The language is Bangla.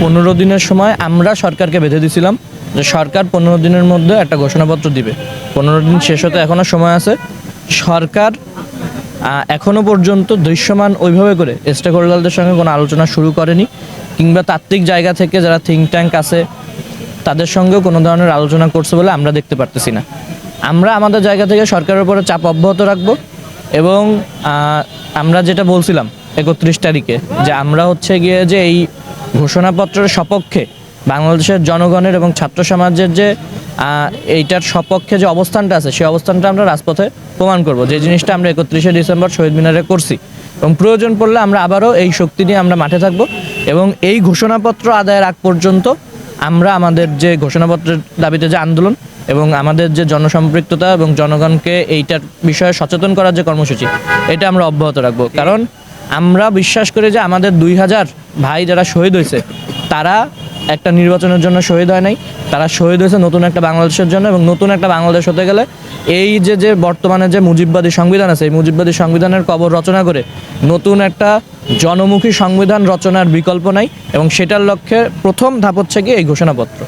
15 দিনের সময় আমরা সরকারকে বেঁধে দিয়েছিলাম যে সরকার 15 দিনের মধ্যে একটা ঘোষণাপত্র দিবে। 15 দিন শেষ হতে এখনও সময় আছে। সরকার এখনও পর্যন্ত দৃশ্যমান ওইভাবে করে স্টেক হোল্ডারদের সঙ্গে কোনো আলোচনা শুরু করেনি, কিংবা তাত্ত্বিক জায়গা থেকে যারা থিঙ্ক ট্যাঙ্ক আছে তাদের সঙ্গেও কোনো ধরনের আলোচনা করছে বলে আমরা দেখতে পারতেছি না। আমরা আমাদের জায়গা থেকে সরকারের উপরে চাপ অব্যাহত রাখবো এবং আমরা যেটা বলছিলাম 31 তারিখে যে আমরা হচ্ছে গিয়ে যে এই ঘোষণাপত্রের সপক্ষে বাংলাদেশের জনগণের এবং ছাত্র সমাজের যে এইটার সপক্ষে যে অবস্থানটা আছে সেই অবস্থানটা আমরা রাজপথে প্রমাণ করব, যে জিনিসটা আমরা 31শে ডিসেম্বর শহীদ মিনারে করছি। এবং প্রয়োজন পড়লে আমরা আবারও এই শক্তি নিয়ে আমরা মাঠে থাকব এবং এই ঘোষণাপত্র আদায়ের আগ পর্যন্ত আমরা আমাদের যে ঘোষণাপত্রের দাবিতে যে আন্দোলন এবং আমাদের যে জনসম্পৃক্ততা এবং জনগণকে এইটার বিষয়ে সচেতন করার যে কর্মসূচি, এটা আমরা অব্যাহত রাখবো। কারণ আমরা বিশ্বাস করি যে আমাদের 2000 ভাই যারা শহীদ হয়েছে তারা একটা নির্বাচনের জন্য শহীদ হয় নাই, তারা শহীদ হয়েছে নতুন একটা বাংলাদেশের জন্য। এবং নতুন একটা বাংলাদেশ হতে গেলে এই যে বর্তমানে যে মুজিববাদী সংবিধান আছে, এই মুজিববাদী সংবিধানের কবর রচনা করে নতুন একটা জনমুখী সংবিধান রচনার বিকল্প নাই। এবং সেটার লক্ষ্যে প্রথম ধাপ হচ্ছে কি এই ঘোষণাপত্র।